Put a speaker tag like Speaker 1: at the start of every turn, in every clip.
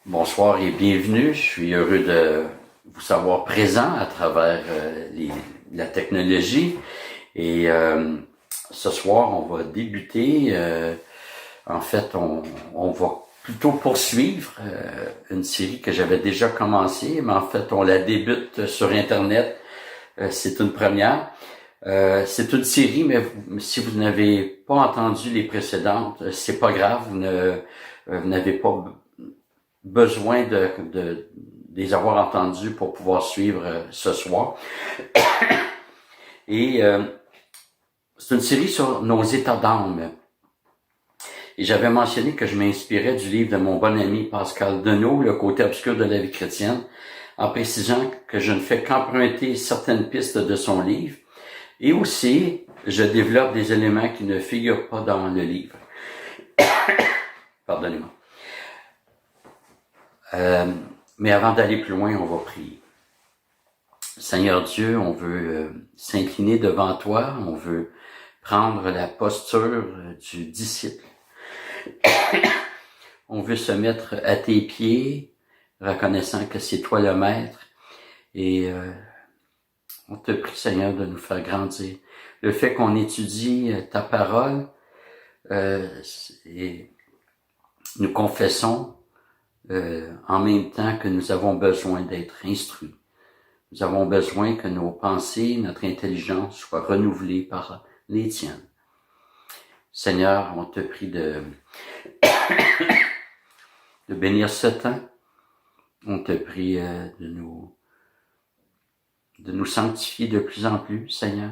Speaker 1: Bonsoir et bienvenue. Je suis heureux de vous savoir présent à travers la technologie. Et ce soir, on va débuter. En fait, on va plutôt poursuivre une série que j'avais déjà commencée, mais en fait, on la débute sur Internet. C'est une première. C'est une série, mais si vous n'avez pas entendu les précédentes, c'est pas grave. Vous n'avez pas besoin de les avoir entendus pour pouvoir suivre ce soir. Et c'est une série sur nos états d'âme. Et j'avais mentionné que je m'inspirais du livre de mon bon ami Pascal Denot, Le côté obscur de la vie chrétienne, en précisant que je ne fais qu'emprunter certaines pistes de son livre. Et aussi, je développe des éléments qui ne figurent pas dans le livre. Pardonnez-moi. Mais avant d'aller plus loin, on va prier. Seigneur Dieu, on veut s'incliner devant toi, on veut prendre la posture du disciple. On veut se mettre à tes pieds, reconnaissant que c'est toi le maître. Et on te prie, Seigneur, de nous faire grandir. Le fait qu'on étudie ta parole, et nous confessons en même temps que nous avons besoin d'être instruits. Nous avons besoin que nos pensées, notre intelligence soient renouvelées par les tiennes. Seigneur, on te prie de bénir ce temps. On te prie de nous sanctifier de plus en plus, Seigneur.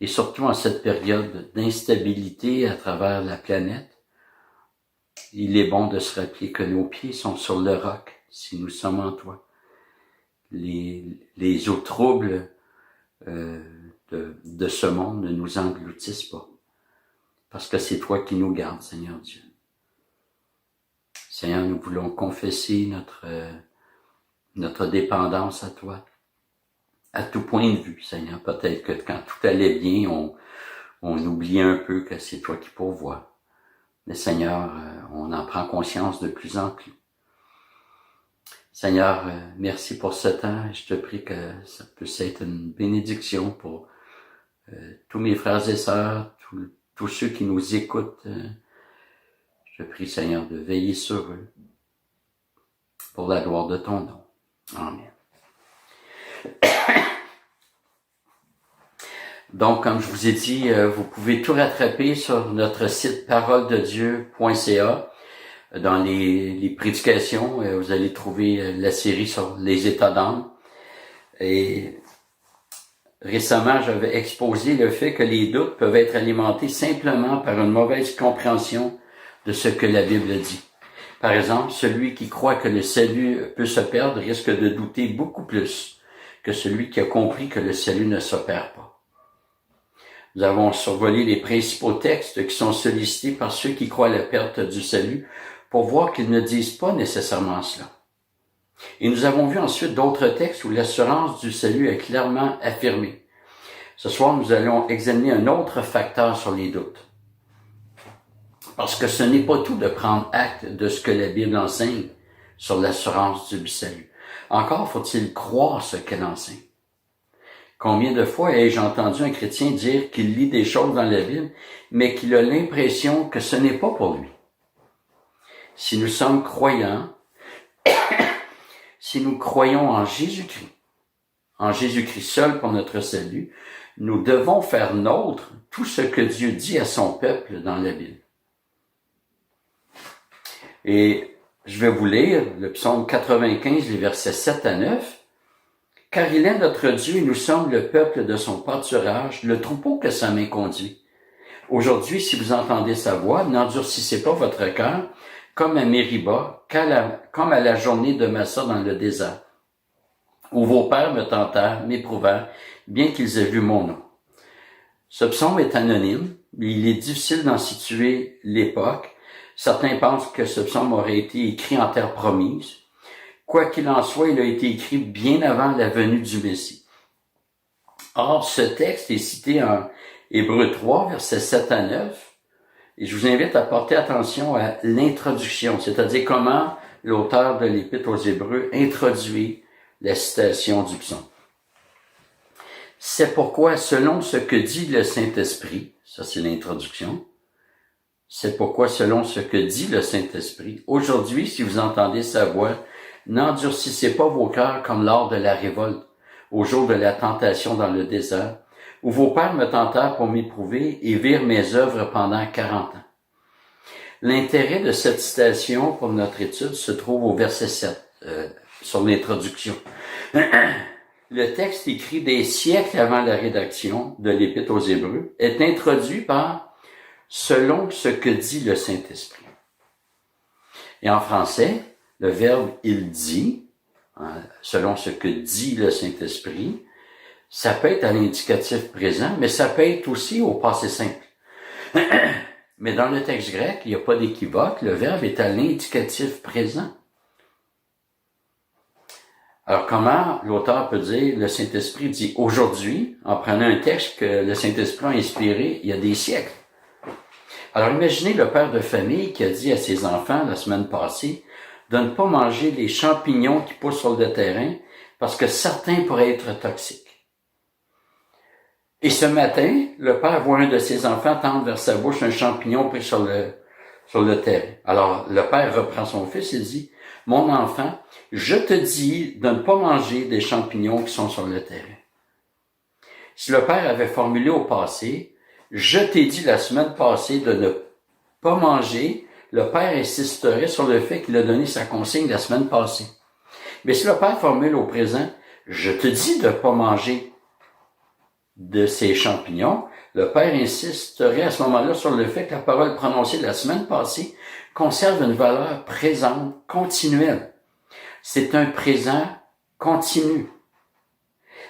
Speaker 1: Et surtout en cette période d'instabilité à travers la planète, il est bon de se rappeler que nos pieds sont sur le roc si nous sommes en toi. Les eaux troubles de ce monde ne nous engloutissent pas. Parce que c'est toi qui nous gardes, Seigneur Dieu. Seigneur, nous voulons confesser notre dépendance à toi. À tout point de vue, Seigneur. Peut-être que quand tout allait bien, on oubliait un peu que c'est toi qui pourvois. Mais Seigneur, on en prend conscience de plus en plus. Seigneur, merci pour ce temps. Je te prie que ça puisse être une bénédiction pour tous mes frères et sœurs, tous ceux qui nous écoutent. Je te prie, Seigneur, de veiller sur eux pour la gloire de ton nom. Amen. Donc, comme je vous ai dit, vous pouvez tout rattraper sur notre site parolededieu.ca. Dans les prédications, vous allez trouver la série sur les états d'âme. Et récemment, j'avais exposé le fait que les doutes peuvent être alimentés simplement par une mauvaise compréhension de ce que la Bible dit. Par exemple, celui qui croit que le salut peut se perdre risque de douter beaucoup plus que celui qui a compris que le salut ne s'opère pas. Nous avons survolé les principaux textes qui sont sollicités par ceux qui croient à la perte du salut pour voir qu'ils ne disent pas nécessairement cela. Et nous avons vu ensuite d'autres textes où l'assurance du salut est clairement affirmée. Ce soir, nous allons examiner un autre facteur sur les doutes. Parce que ce n'est pas tout de prendre acte de ce que la Bible enseigne sur l'assurance du salut. Encore faut-il croire ce qu'elle enseigne. Combien de fois ai-je entendu un chrétien dire qu'il lit des choses dans la Bible, mais qu'il a l'impression que ce n'est pas pour lui? Si nous sommes croyants, si nous croyons en Jésus-Christ seul pour notre salut, nous devons faire nôtre tout ce que Dieu dit à son peuple dans la Bible. Et je vais vous lire le psaume 95, les versets 7 à 9. « Car il est notre Dieu et nous sommes le peuple de son pâturage, le troupeau que sa main conduit. Aujourd'hui, si vous entendez sa voix, n'endurcissez pas votre cœur, comme à Mériba, comme à la journée de Massa dans le désert, où vos pères me tentèrent, m'éprouvèrent, bien qu'ils aient vu mon nom. » Ce psaume est anonyme, il est difficile d'en situer l'époque. Certains pensent que ce psaume aurait été écrit en terre promise. Quoi qu'il en soit, il a été écrit bien avant la venue du Messie. Or, ce texte est cité en Hébreux 3, versets 7 à 9. Et je vous invite à porter attention à l'introduction, c'est-à-dire comment l'auteur de l'Épître aux Hébreux introduit la citation du psaume. C'est pourquoi, selon ce que dit le Saint-Esprit, ça c'est l'introduction, c'est pourquoi, selon ce que dit le Saint-Esprit, aujourd'hui, si vous entendez sa voix, n'endurcissez pas vos cœurs comme lors de la révolte, au jour de la tentation dans le désert, où vos pères me tentèrent pour m'éprouver et virent mes œuvres pendant 40 ans. L'intérêt de cette citation pour notre étude se trouve au verset 7, sur l'introduction. Le texte écrit des siècles avant la rédaction de l'Épître aux Hébreux est introduit par « selon ce que dit le Saint-Esprit ». Et en français, le verbe « il dit », selon ce que dit le Saint-Esprit, ça peut être à l'indicatif présent, mais ça peut être aussi au passé simple. Mais dans le texte grec, il n'y a pas d'équivoque, le verbe est à l'indicatif présent. Alors comment l'auteur peut dire le Saint-Esprit dit aujourd'hui, en prenant un texte que le Saint-Esprit a inspiré il y a des siècles? Alors imaginez le père de famille qui a dit à ses enfants la semaine passée de ne pas manger les champignons qui poussent sur le terrain parce que certains pourraient être toxiques. Et ce matin, le père voit un de ses enfants tendre vers sa bouche un champignon pris sur le terrain. Alors, le père reprend son fils et dit, « Mon enfant, je te dis de ne pas manger des champignons qui sont sur le terrain. » Si le père avait formulé au passé, « Je t'ai dit la semaine passée de ne pas manger », le père insisterait sur le fait qu'il a donné sa consigne la semaine passée. Mais si le père formule au présent, « Je te dis de ne pas manger » de ces champignons, le père insisterait à ce moment-là sur le fait que la parole prononcée la semaine passée conserve une valeur présente, continuelle. C'est un présent continu.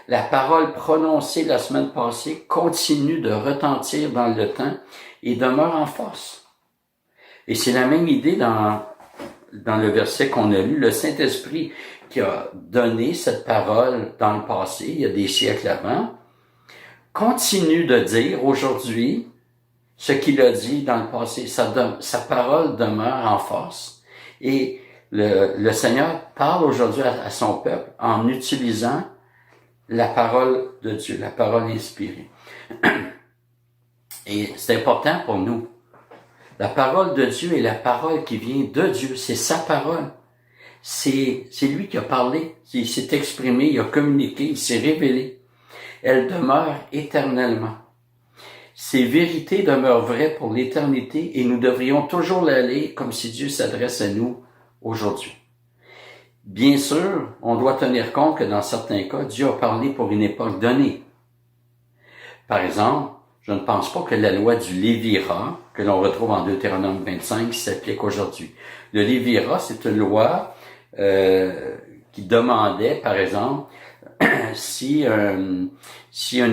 Speaker 1: La parole prononcée la semaine passée continue de retentir dans le temps et demeure en force. Et c'est la même idée dans le verset qu'on a lu, le Saint-Esprit qui a donné cette parole dans le passé, il y a des siècles avant, continue de dire aujourd'hui ce qu'il a dit dans le passé. Sa parole demeure en force. Et le Seigneur parle aujourd'hui à son peuple en utilisant la parole de Dieu, la parole inspirée. Et c'est important pour nous. La parole de Dieu est la parole qui vient de Dieu. C'est sa parole. C'est lui qui a parlé. Il s'est exprimé, il a communiqué, il s'est révélé. Elle demeure éternellement. Ces vérités demeurent vraies pour l'éternité et nous devrions toujours l'aller comme si Dieu s'adresse à nous aujourd'hui. Bien sûr, on doit tenir compte que dans certains cas, Dieu a parlé pour une époque donnée. Par exemple, je ne pense pas que la loi du Lévirat, que l'on retrouve en Deutéronome 25, s'applique aujourd'hui. Le Lévirat, c'est une loi qui demandait, par exemple, si un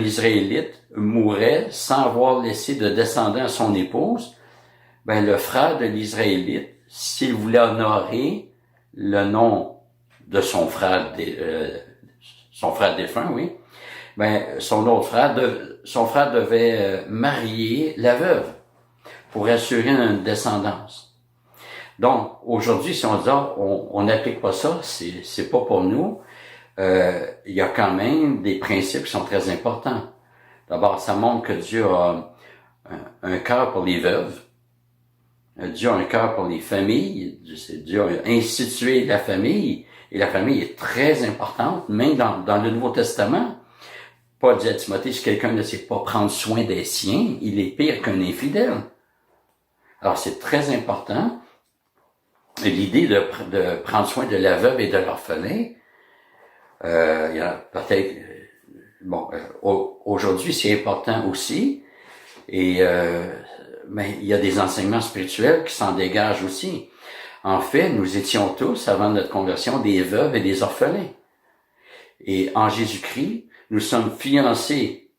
Speaker 1: Israélite mourait sans avoir laissé de descendant à son épouse, ben le frère de l'Israélite, s'il voulait honorer le nom de son frère défunt, oui, ben son frère devait marier la veuve pour assurer une descendance. Donc aujourd'hui, si on dit on n'applique pas ça, c'est pas pour nous. Il y a quand même des principes qui sont très importants. D'abord, ça montre que Dieu a un cœur pour les veuves. Dieu a un cœur pour les familles. Dieu a institué la famille. Et la famille est très importante, même dans le Nouveau Testament. Paul dit à Timothée, si quelqu'un ne sait pas prendre soin des siens, il est pire qu'un infidèle. Alors, c'est très important. L'idée de prendre soin de la veuve et de l'orphelin, il y a peut-être, aujourd'hui c'est important aussi, mais il y a des enseignements spirituels qui s'en dégagent aussi. En fait, nous étions tous, avant notre conversion, des veuves et des orphelins. Et en Jésus-Christ, nous sommes fiancés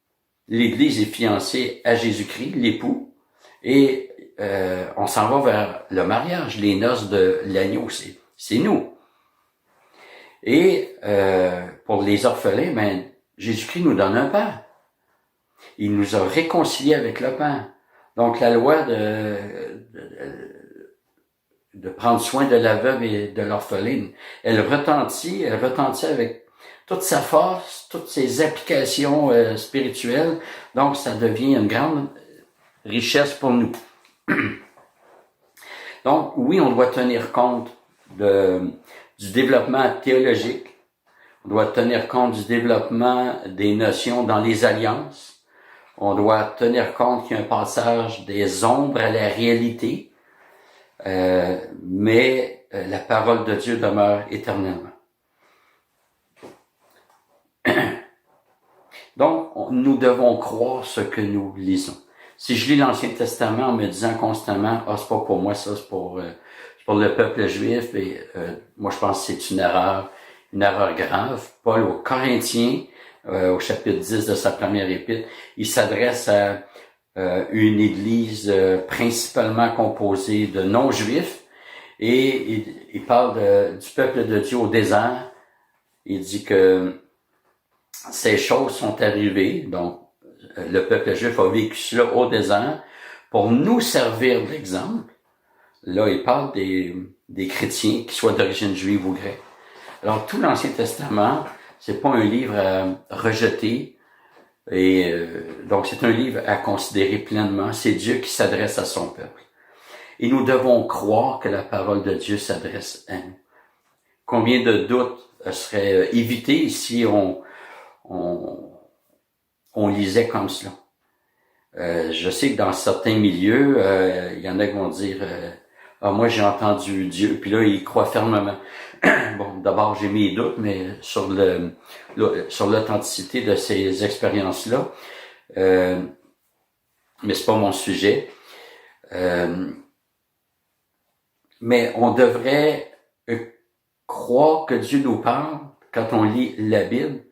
Speaker 1: l'Église est fiancée à Jésus-Christ, l'époux, et on s'en va vers le mariage, les noces de l'agneau, c'est nous. Et pour les orphelins, ben, Jésus-Christ nous donne un père. Il nous a réconciliés avec le Père. Donc la loi de prendre soin de la veuve et de l'orpheline, elle retentit avec toute sa force, toutes ses applications spirituelles. Donc ça devient une grande richesse pour nous. Donc oui, on doit tenir compte du développement théologique. On doit tenir compte du développement des notions dans les alliances. On doit tenir compte qu'il y a un passage des ombres à la réalité, mais la parole de Dieu demeure éternellement. Donc, nous devons croire ce que nous lisons. Si je lis l'Ancien Testament en me disant constamment « Ah, c'est pas pour moi, ça, c'est pour le peuple juif », et moi je pense que c'est une erreur grave. Paul aux Corinthiens, au chapitre 10 de sa première épître, il s'adresse à une église principalement composée de non-juifs, et il parle du peuple de Dieu au désert. Il dit que ces choses sont arrivées, donc le peuple juif a vécu cela au désert, pour nous servir d'exemple. Là, il parle des chrétiens, qui soient d'origine juive ou grecque. Alors, tout l'Ancien Testament, c'est pas un livre à rejeter, et donc c'est un livre à considérer pleinement. C'est Dieu qui s'adresse à son peuple. Et nous devons croire que la parole de Dieu s'adresse à nous. Combien de doutes seraient évités si on lisait comme cela? Je sais que dans certains milieux, il y en a qui vont dire ah, moi j'ai entendu Dieu, puis là ils croient fermement. Bon, d'abord j'ai mes doutes, mais sur l'authenticité de ces expériences-là, mais c'est pas mon sujet. Mais on devrait croire que Dieu nous parle quand on lit la Bible,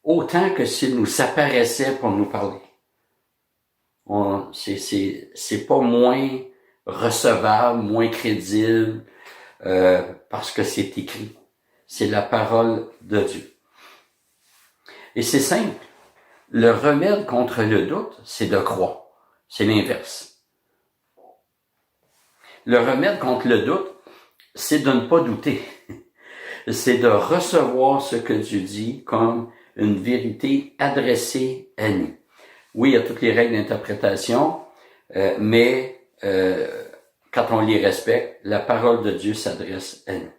Speaker 1: autant que s'il nous apparaissait pour nous parler. C'est pas moins recevable, moins crédible, parce que c'est écrit. C'est la parole de Dieu. Et c'est simple. Le remède contre le doute, c'est de croire. C'est l'inverse. Le remède contre le doute, c'est de ne pas douter. C'est de recevoir ce que Dieu dit comme une vérité adressée à nous. Oui, il y a toutes les règles d'interprétation, mais quand on les respecte, la parole de Dieu s'adresse à nous.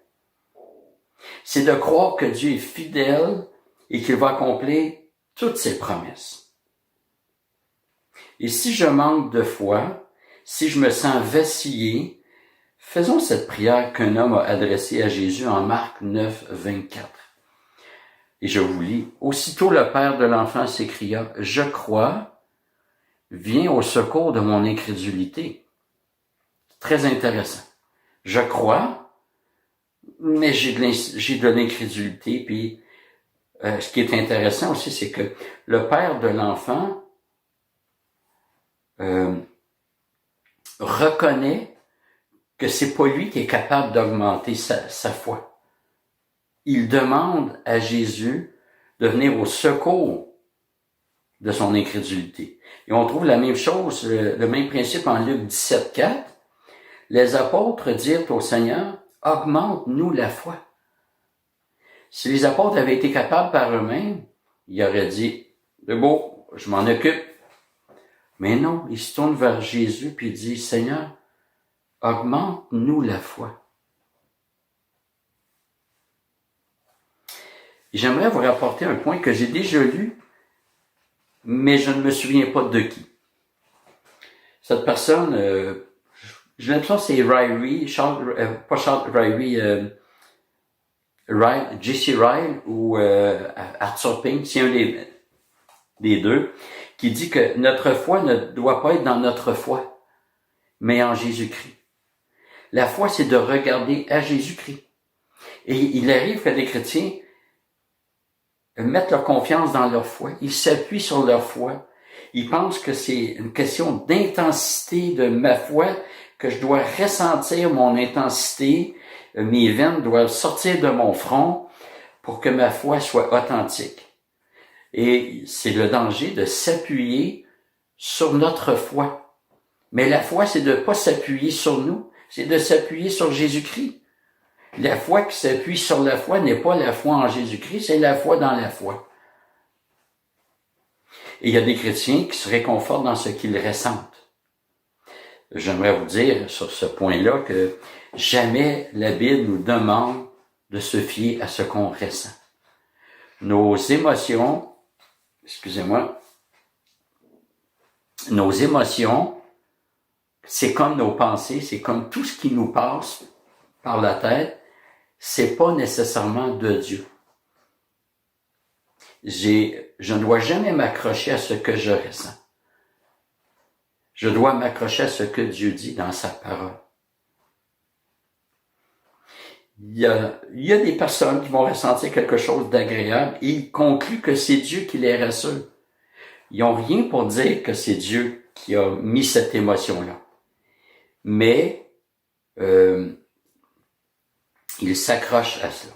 Speaker 1: C'est de croire que Dieu est fidèle et qu'il va accomplir toutes ses promesses. Et si je manque de foi, si je me sens vaciller, faisons cette prière qu'un homme a adressée à Jésus en Marc 9, 24. Et je vous lis. Aussitôt le père de l'enfant s'écria, « Je crois, viens au secours de mon incrédulité. » Très intéressant. Je crois, mais j'ai de l'incrédulité. Puis, ce qui est intéressant aussi, c'est que le père de l'enfant reconnaît que c'est pas lui qui est capable d'augmenter sa foi. Il demande à Jésus de venir au secours de son incrédulité. Et on trouve la même chose, le même principe en Luc 17, 4. Les apôtres dirent au Seigneur, « Augmente-nous la foi. » Si les apôtres avaient été capables par eux-mêmes, ils auraient dit, « C'est beau, je m'en occupe. » Mais non, ils se tournent vers Jésus puis ils disent, « Seigneur, augmente-nous la foi. » J'aimerais vous rapporter un point que j'ai déjà lu, mais je ne me souviens pas de qui. Cette personne, j'ai l'impression que c'est Ryrie, J.C. Ryle ou Arthur Pink, c'est un des deux, qui dit que notre foi ne doit pas être dans notre foi, mais en Jésus-Christ. La foi, c'est de regarder à Jésus-Christ. Et il arrive que des chrétiens mettent leur confiance dans leur foi. Ils s'appuient sur leur foi. Ils pensent que c'est une question d'intensité de ma foi, que je dois ressentir mon intensité, mes veines doivent sortir de mon front pour que ma foi soit authentique. Et c'est le danger de s'appuyer sur notre foi. Mais la foi, c'est de ne pas s'appuyer sur nous, c'est de s'appuyer sur Jésus-Christ. La foi qui s'appuie sur la foi n'est pas la foi en Jésus-Christ, c'est la foi dans la foi. Et il y a des chrétiens qui se réconfortent dans ce qu'ils ressentent. J'aimerais vous dire sur ce point-là que jamais la Bible nous demande de se fier à ce qu'on ressent. Nos émotions, nos émotions, c'est comme nos pensées, c'est comme tout ce qui nous passe par la tête, c'est pas nécessairement de Dieu. Je ne dois jamais m'accrocher à ce que je ressens. Je dois m'accrocher à ce que Dieu dit dans sa parole. Il y a des personnes qui vont ressentir quelque chose d'agréable et ils concluent que c'est Dieu qui les rassure. Ils n'ont rien pour dire que c'est Dieu qui a mis cette émotion-là. Mais ils s'accrochent à cela.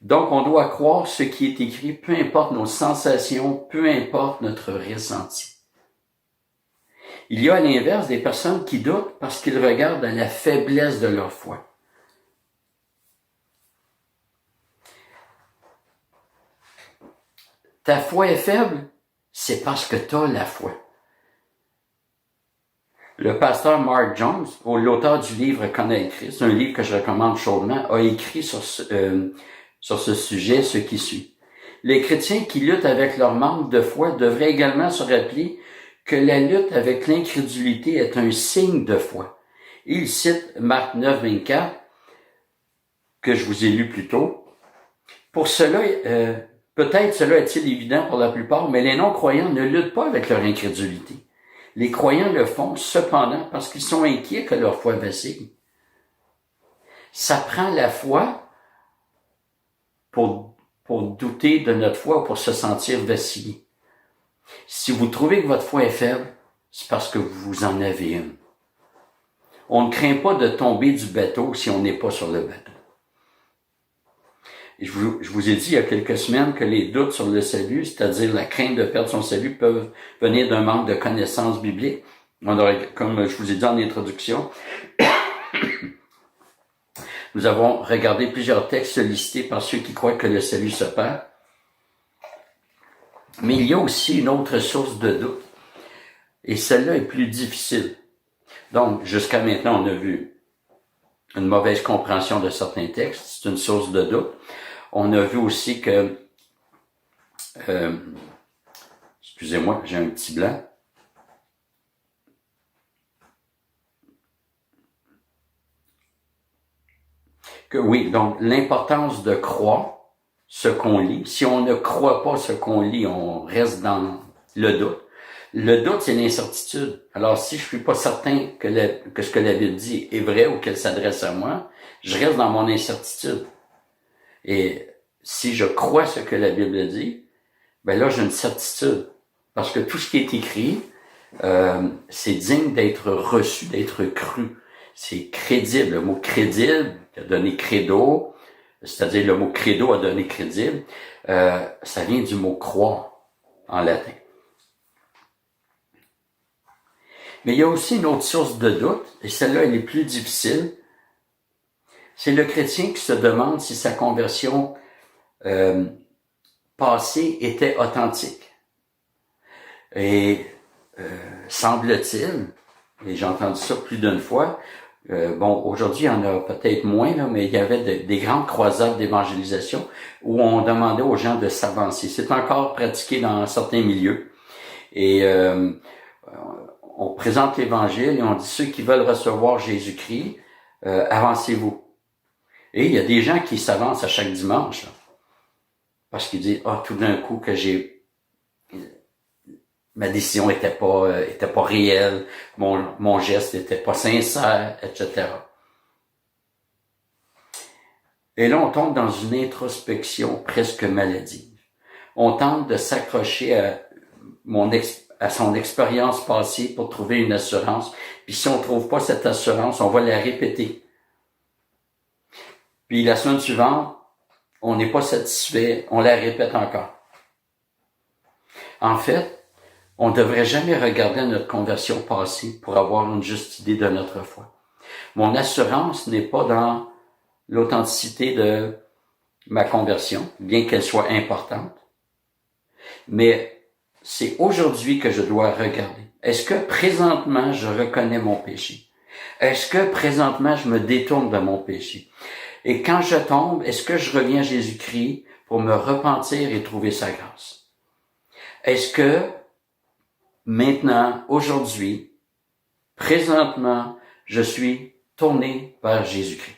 Speaker 1: Donc, on doit croire ce qui est écrit, peu importe nos sensations, peu importe notre ressenti. Il y a à l'inverse des personnes qui doutent parce qu'ils regardent à la faiblesse de leur foi. Ta foi est faible, c'est parce que tu as la foi. Le pasteur Mark Jones, l'auteur du livre Connaître Christ, un livre que je recommande chaudement, a écrit sur ce sujet ce qui suit. Les chrétiens qui luttent avec leur manque de foi devraient également se rappeler que la lutte avec l'incrédulité est un signe de foi. Il cite Marc 9, 24, que je vous ai lu plus tôt. Pour cela, peut-être cela est-il évident pour la plupart, mais les non-croyants ne luttent pas avec leur incrédulité. Les croyants le font cependant parce qu'ils sont inquiets que leur foi vacille. Ça prend la foi pour douter de notre foi ou pour se sentir vaciller. Si vous trouvez que votre foi est faible, c'est parce que vous en avez une. On ne craint pas de tomber du bateau si on n'est pas sur le bateau. Je vous ai dit il y a quelques semaines que les doutes sur le salut, c'est-à-dire la crainte de perdre son salut, peuvent venir d'un manque de connaissances bibliques. Comme je vous ai dit en introduction, nous avons regardé plusieurs textes sollicités par ceux qui croient que le salut se perd. Mais il y a aussi une autre source de doute. Et celle-là est plus difficile. Donc, jusqu'à maintenant, on a vu une mauvaise compréhension de certains textes. C'est une source de doute. On a vu aussi que... excusez-moi, j'ai un petit blanc. Donc l'importance de croire ce qu'on lit. Si on ne croit pas ce qu'on lit, on reste dans le doute. Le doute, c'est l'incertitude. Alors, si je suis pas certain que ce que la Bible dit est vrai ou qu'elle s'adresse à moi, je reste dans mon incertitude. Et si je crois ce que la Bible dit, ben là, j'ai une certitude. Parce que tout ce qui est écrit, c'est digne d'être reçu, d'être cru. C'est crédible. Le mot crédible a donné credo, c'est-à-dire le mot credo a donné crédible. Ça vient du mot croire en latin. Mais il y a aussi une autre source de doute, et celle-là, elle est plus difficile. C'est le chrétien qui se demande si sa conversion passée était authentique. Et semble-t-il, et j'ai entendu ça plus d'une fois, aujourd'hui, il y en a peut-être moins, là, mais il y avait des grandes croisades d'évangélisation où on demandait aux gens de s'avancer. C'est encore pratiqué dans certains milieux. Et on présente l'Évangile et on dit ceux qui veulent recevoir Jésus-Christ, avancez-vous. Et il y a des gens qui s'avancent à chaque dimanche, là, parce qu'ils disent tout d'un coup que ma décision était pas réelle, mon geste était pas sincère, etc. Et là, on tombe dans une introspection presque maladive. on tente de s'accrocher à son expérience passée pour trouver une assurance. Puis si on trouve pas cette assurance, on va la répéter. Puis la semaine suivante, on n'est pas satisfait, on la répète encore. En fait, on ne devrait jamais regarder notre conversion passée pour avoir une juste idée de notre foi. Mon assurance n'est pas dans l'authenticité de ma conversion, bien qu'elle soit importante, mais c'est aujourd'hui que je dois regarder. Est-ce que présentement je reconnais mon péché? Est-ce que présentement je me détourne de mon péché? Et quand je tombe, est-ce que je reviens à Jésus-Christ pour me repentir et trouver sa grâce? Est-ce que maintenant, aujourd'hui, présentement, je suis tourné vers Jésus-Christ?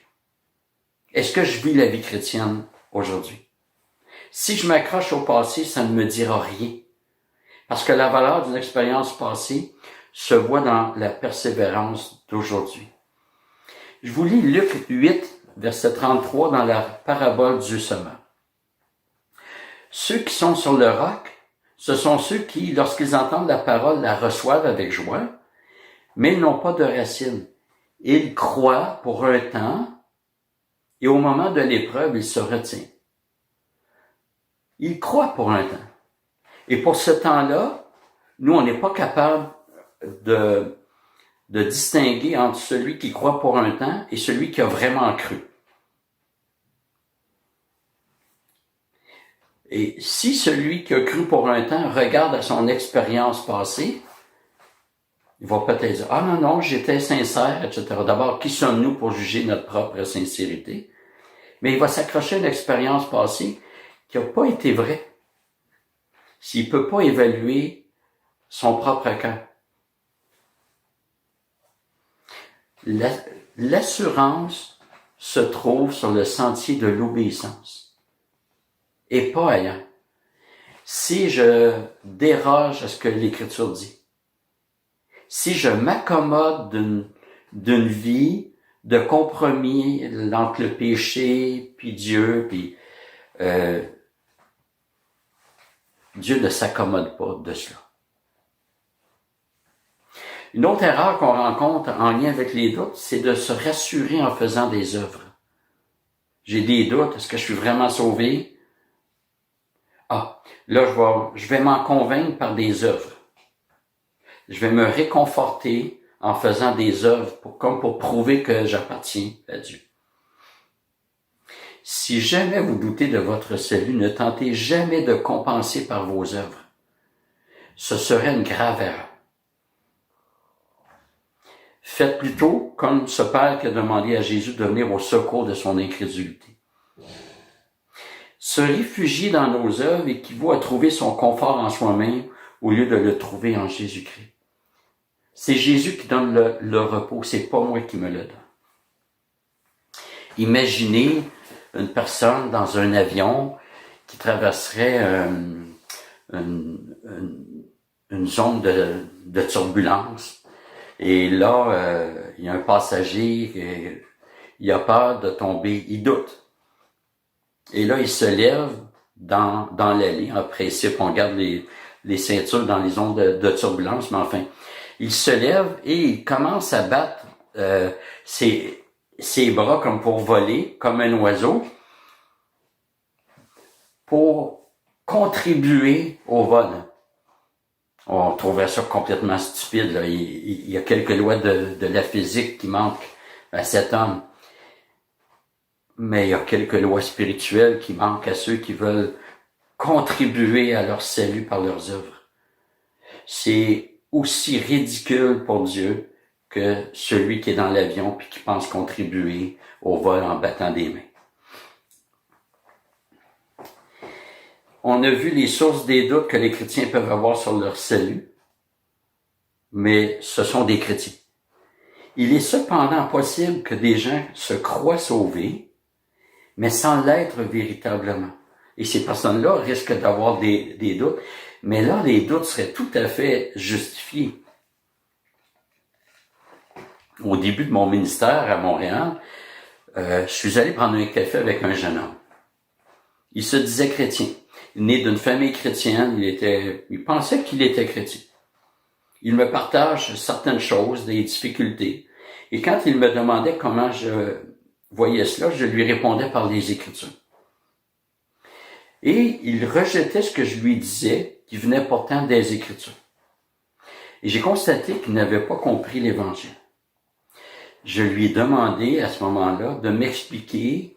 Speaker 1: Est-ce que je vis la vie chrétienne aujourd'hui? Si je m'accroche au passé, ça ne me dira rien. Parce que la valeur d'une expérience passée se voit dans la persévérance d'aujourd'hui. Je vous lis Luc 8, verset 33 dans la parabole du semeur. Ceux qui sont sur le roc, ce sont ceux qui, lorsqu'ils entendent la parole, la reçoivent avec joie, mais ils n'ont pas de racines. Ils croient pour un temps, et au moment de l'épreuve, ils se retiennent. Ils croient pour un temps. Et pour ce temps-là, nous, on n'est pas capable de distinguer entre celui qui croit pour un temps et celui qui a vraiment cru. Et si celui qui a cru pour un temps regarde à son expérience passée, il va peut-être dire « Ah non, j'étais sincère, etc. » D'abord, qui sommes-nous pour juger notre propre sincérité? Mais il va s'accrocher à une expérience passée qui n'a pas été vraie. S'il ne peut pas évaluer son propre cœur. L'assurance se trouve sur le sentier de l'obéissance et pas ailleurs. Si je déroge à ce que l'Écriture dit, si je m'accommode d'une vie de compromis entre le péché puis Dieu, puis Dieu ne s'accommode pas de cela. Une autre erreur qu'on rencontre en lien avec les doutes, c'est de se rassurer en faisant des œuvres. J'ai des doutes, est-ce que je suis vraiment sauvé? Ah, là je vais m'en convaincre par des œuvres. Je vais me réconforter en faisant des œuvres comme pour prouver que j'appartiens à Dieu. Si jamais vous doutez de votre salut, ne tentez jamais de compenser par vos œuvres. Ce serait une grave erreur. Faites plutôt comme ce père qui a demandé à Jésus de venir au secours de son incrédulité. Se réfugier dans nos œuvres équivaut à trouver son confort en soi-même au lieu de le trouver en Jésus-Christ. C'est Jésus qui donne le repos, c'est pas moi qui me le donne. Imaginez une personne dans un avion qui traverserait une zone de turbulence. Et là, il y a un passager, il a peur de tomber, il doute. Et là, il se lève dans l'allée. En principe, on garde les ceintures dans les zones de turbulence, mais enfin, il se lève et il commence à battre ses bras comme pour voler, comme un oiseau, pour contribuer au vol. On trouverait ça complètement stupide, là. Il y a quelques lois de la physique qui manquent à cet homme. Mais il y a quelques lois spirituelles qui manquent à ceux qui veulent contribuer à leur salut par leurs œuvres. C'est aussi ridicule pour Dieu que celui qui est dans l'avion puis qui pense contribuer au vol en battant des mains. On a vu les sources des doutes que les chrétiens peuvent avoir sur leur salut, mais ce sont des chrétiens. Il est cependant possible que des gens se croient sauvés, mais sans l'être véritablement. Et ces personnes-là risquent d'avoir des doutes, mais là, les doutes seraient tout à fait justifiés. Au début de mon ministère à Montréal, je suis allé prendre un café avec un jeune homme. Il se disait chrétien. né d'une famille chrétienne, il pensait qu'il était chrétien. Il me partage certaines choses, des difficultés. Et quand il me demandait comment je voyais cela, je lui répondais par les Écritures. Et il rejetait ce que je lui disais, qui venait pourtant des Écritures. Et j'ai constaté qu'il n'avait pas compris l'Évangile. Je lui ai demandé à ce moment-là de m'expliquer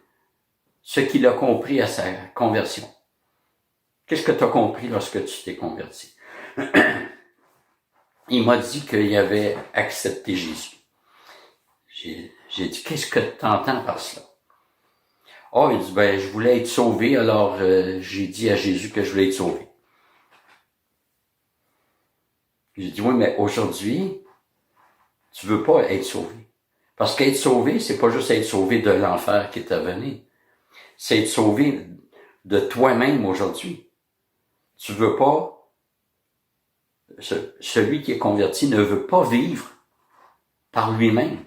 Speaker 1: ce qu'il a compris à sa conversion. Qu'est-ce que tu as compris lorsque tu t'es converti? Il m'a dit qu'il avait accepté Jésus. J'ai dit, qu'est-ce que tu entends par cela? Oh, il dit, je voulais être sauvé, alors j'ai dit à Jésus que je voulais être sauvé. J'ai dit, oui, mais aujourd'hui, tu veux pas être sauvé. Parce qu'être sauvé, c'est pas juste être sauvé de l'enfer qui est à venir. C'est être sauvé de toi-même aujourd'hui. Tu veux pas, celui qui est converti ne veut pas vivre par lui-même.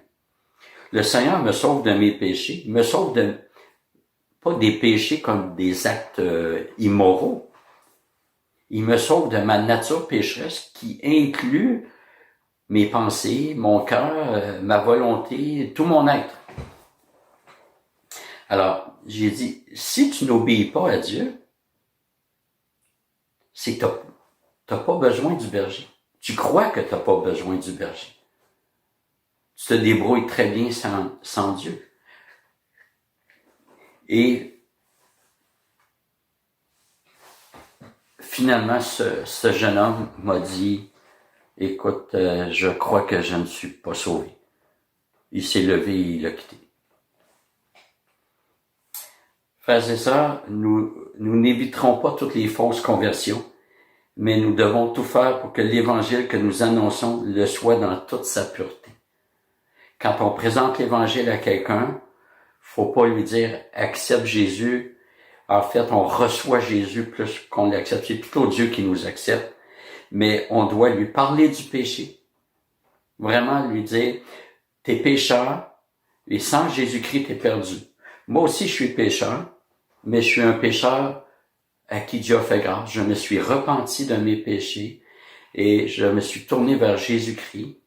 Speaker 1: Le Seigneur me sauve de mes péchés, me sauve pas des péchés comme des actes immoraux. Il me sauve de ma nature pécheresse qui inclut mes pensées, mon cœur, ma volonté, tout mon être. Alors, j'ai dit, si tu n'obéis pas à Dieu, c'est que t'as pas besoin du berger. Tu crois que t'as pas besoin du berger. Tu te débrouilles très bien sans Dieu. Et finalement, ce jeune homme m'a dit, écoute, je crois que je ne suis pas sauvé. Il s'est levé et il a quitté. Frères et sœurs, nous n'éviterons pas toutes les fausses conversions, mais nous devons tout faire pour que l'évangile que nous annonçons le soit dans toute sa pureté. Quand on présente l'évangile à quelqu'un, faut pas lui dire « accepte Jésus ». En fait, on reçoit Jésus plus qu'on l'accepte. C'est plutôt Dieu qui nous accepte. Mais on doit lui parler du péché. Vraiment lui dire « t'es pécheur et sans Jésus-Christ, t'es perdu ». Moi aussi, je suis pécheur, mais je suis un pécheur à qui Dieu a fait grâce. Je me suis repenti de mes péchés et je me suis tourné vers Jésus-Christ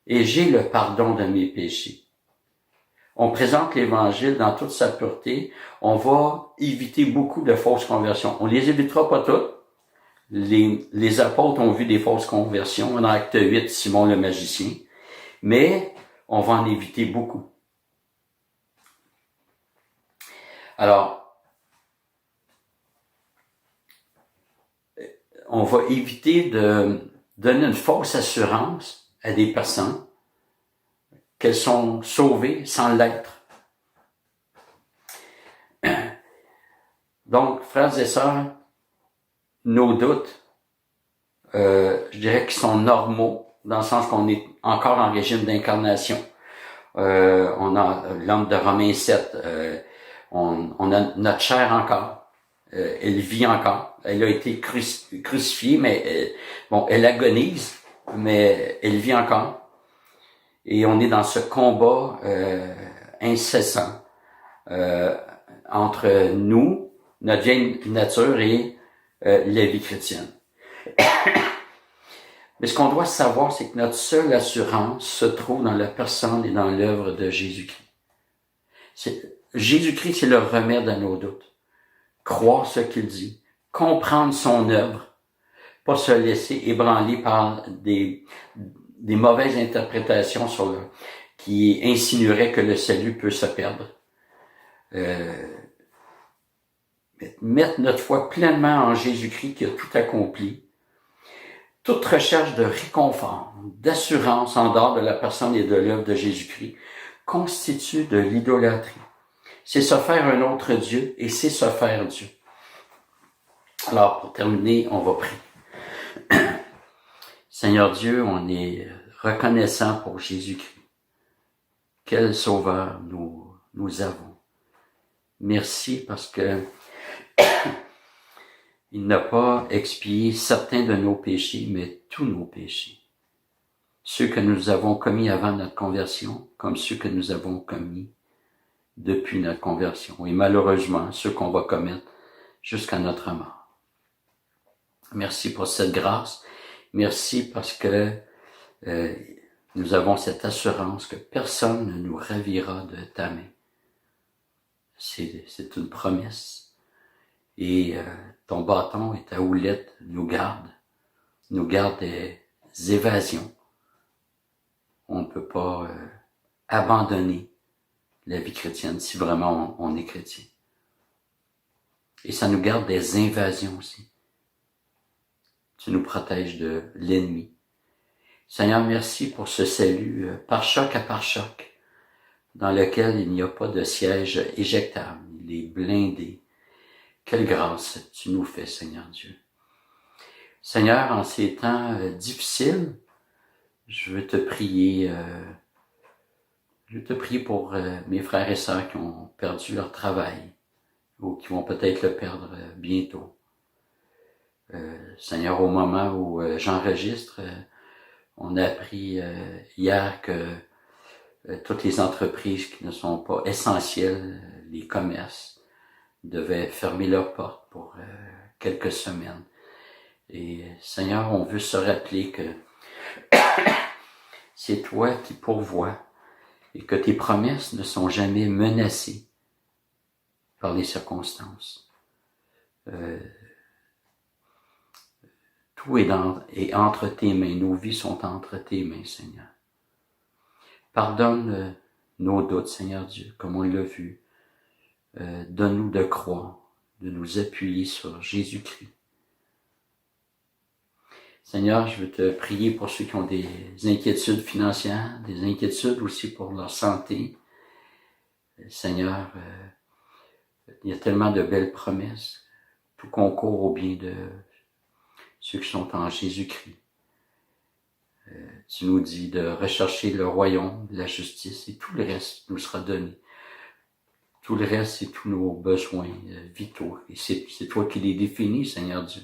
Speaker 1: et j'ai le pardon de mes péchés. On présente l'Évangile dans toute sa pureté. On va éviter beaucoup de fausses conversions. On les évitera pas toutes. Les apôtres ont vu des fausses conversions. Dans Acte 8, Simon le magicien. Mais on va en éviter beaucoup. Alors, on va éviter de donner une fausse assurance à des personnes qu'elles sont sauvées sans l'être. Donc, frères et sœurs, nos doutes, je dirais qu'ils sont normaux, dans le sens qu'on est encore en régime d'incarnation. On a l'homme de Romains 7, on a notre chair encore, elle vit encore, elle a été crucifiée, mais elle agonise, mais elle vit encore. Et on est dans ce combat incessant entre nous, notre vieille nature et la vie chrétienne. Mais ce qu'on doit savoir, c'est que notre seule assurance se trouve dans la personne et dans l'œuvre de Jésus-Christ. Jésus-Christ, c'est le remède à nos doutes. Croire ce qu'il dit, comprendre son œuvre, pas se laisser ébranler par des mauvaises interprétations qui insinueraient que le salut peut se perdre. Mettre notre foi pleinement en Jésus-Christ qui a tout accompli. Toute recherche de réconfort, d'assurance en dehors de la personne et de l'œuvre de Jésus-Christ constitue de l'idolâtrie. C'est se faire un autre Dieu et c'est se faire Dieu. Alors, pour terminer, on va prier. Seigneur Dieu, on est reconnaissant pour Jésus-Christ. Quel sauveur nous avons. Merci parce que il n'a pas expié certains de nos péchés, mais tous nos péchés. Ceux que nous avons commis avant notre conversion, comme ceux que nous avons commis depuis notre conversion. Et malheureusement, ceux qu'on va commettre jusqu'à notre mort. Merci pour cette grâce. Merci parce que nous avons cette assurance que personne ne nous ravira de ta main. C'est une promesse. Et ton bâton et ta houlette nous gardent des évasions. On ne peut pas abandonner la vie chrétienne si vraiment on est chrétien. Et ça nous garde des invasions aussi. Tu nous protèges de l'ennemi. Seigneur, merci pour ce salut par choc à par choc, dans lequel il n'y a pas de siège éjectable. Il est blindé. Quelle grâce tu nous fais, Seigneur Dieu. Seigneur, en ces temps difficiles, je veux te prier pour mes frères et sœurs qui ont perdu leur travail ou qui vont peut-être le perdre bientôt. Seigneur, au moment où j'enregistre, on a appris hier que toutes les entreprises qui ne sont pas essentielles, les commerces, devaient fermer leurs portes pour quelques semaines. Et Seigneur, on veut se rappeler que c'est toi qui pourvois et que tes promesses ne sont jamais menacées par les circonstances. Tout est entre tes mains, nos vies sont entre tes mains, Seigneur. Pardonne nos doutes, Seigneur Dieu, comme on l'a vu. Donne-nous de croire, de nous appuyer sur Jésus-Christ. Seigneur, je veux te prier pour ceux qui ont des inquiétudes financières, des inquiétudes aussi pour leur santé. Seigneur, il y a tellement de belles promesses. Tout concourt au bien de ceux qui sont en Jésus-Christ. Tu nous dis de rechercher le royaume, la justice, et tout le reste nous sera donné. Tout le reste, c'est tous nos besoins vitaux. Et c'est toi qui les définis, Seigneur Dieu.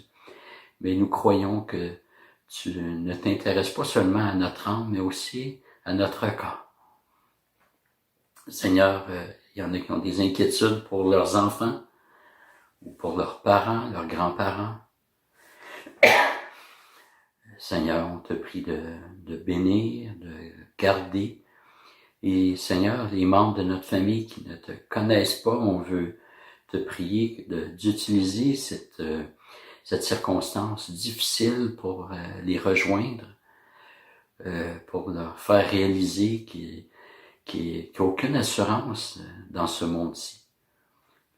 Speaker 1: Mais nous croyons que tu ne t'intéresses pas seulement à notre âme, mais aussi à notre corps. Seigneur, il y en a qui ont des inquiétudes pour leurs enfants, ou pour leurs parents, leurs grands-parents. Seigneur, on te prie de bénir, de garder. Et Seigneur, les membres de notre famille qui ne te connaissent pas, on veut te prier d'utiliser cette circonstance difficile pour les rejoindre, pour leur faire réaliser qu'il n'y a aucune assurance dans ce monde-ci.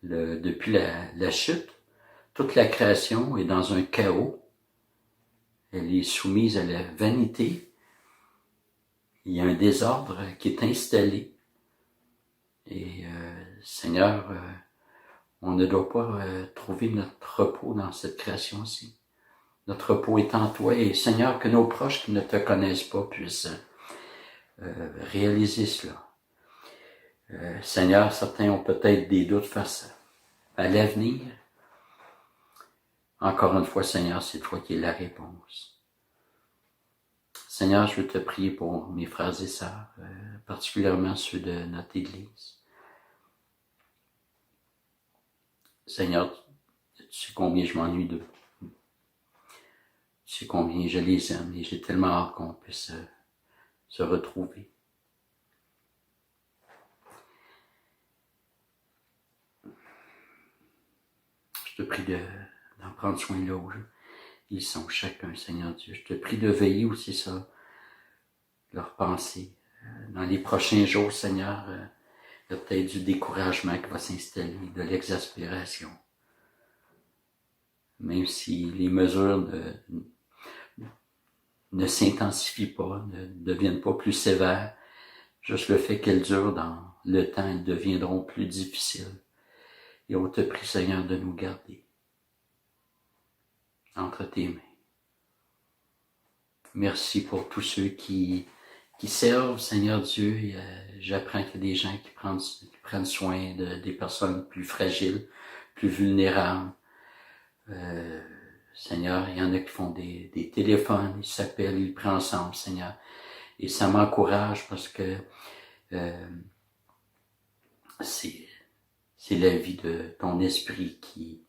Speaker 1: Depuis la chute, toute la création est dans un chaos. Elle est soumise à la vanité. Il y a un désordre qui est installé. Et Seigneur, on ne doit pas trouver notre repos dans cette création-ci. Notre repos est en toi. Et Seigneur, que nos proches qui ne te connaissent pas puissent réaliser cela. Seigneur, certains ont peut-être des doutes face à l'avenir. Encore une fois, Seigneur, c'est toi qui es la réponse. Seigneur, je veux te prier pour mes frères et sœurs, particulièrement ceux de notre Église. Seigneur, tu sais combien je m'ennuie d'eux. Tu sais combien je les aime et j'ai tellement hâte qu'on puisse se retrouver. Je te prie d'en prendre soin là où ils sont chacun, Seigneur Dieu. Je te prie de veiller aussi ça, leurs pensées. Dans les prochains jours, Seigneur, il y a peut-être du découragement qui va s'installer, de l'exaspération. Même si les mesures ne s'intensifient pas, ne deviennent pas plus sévères, juste le fait qu'elles durent dans le temps, elles deviendront plus difficiles. Et on te prie, Seigneur, de nous garder entre tes mains. Merci pour tous ceux qui servent, Seigneur Dieu. Et, j'apprends qu'il y a des gens qui prennent soin des personnes plus fragiles, plus vulnérables. Seigneur, il y en a qui font des téléphones, ils s'appellent, ils prennent ensemble, Seigneur. Et ça m'encourage parce que c'est la vie de ton esprit qui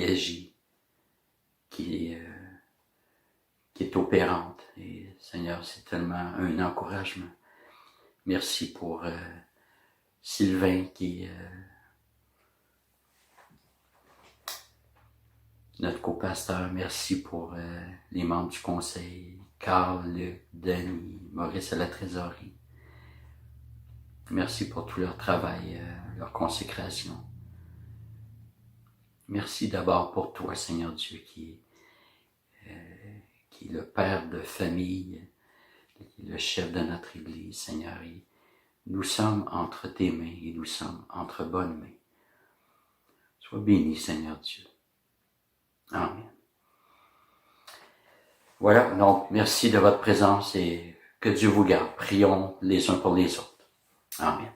Speaker 1: agit qui est opérante. Et Seigneur, c'est tellement un encouragement. Merci pour Sylvain qui notre co-pasteur. Merci pour les membres du conseil, Carl, Luc, Denis, Maurice à la trésorerie. Merci pour tout leur travail, leur consécration. Merci d'abord pour toi, Seigneur Dieu, qui est le père de famille, qui est le chef de notre Église, Seigneur. Et nous sommes entre tes mains et nous sommes entre bonnes mains. Sois béni, Seigneur Dieu. Amen. Voilà, donc merci de votre présence et que Dieu vous garde. Prions les uns pour les autres. Amen.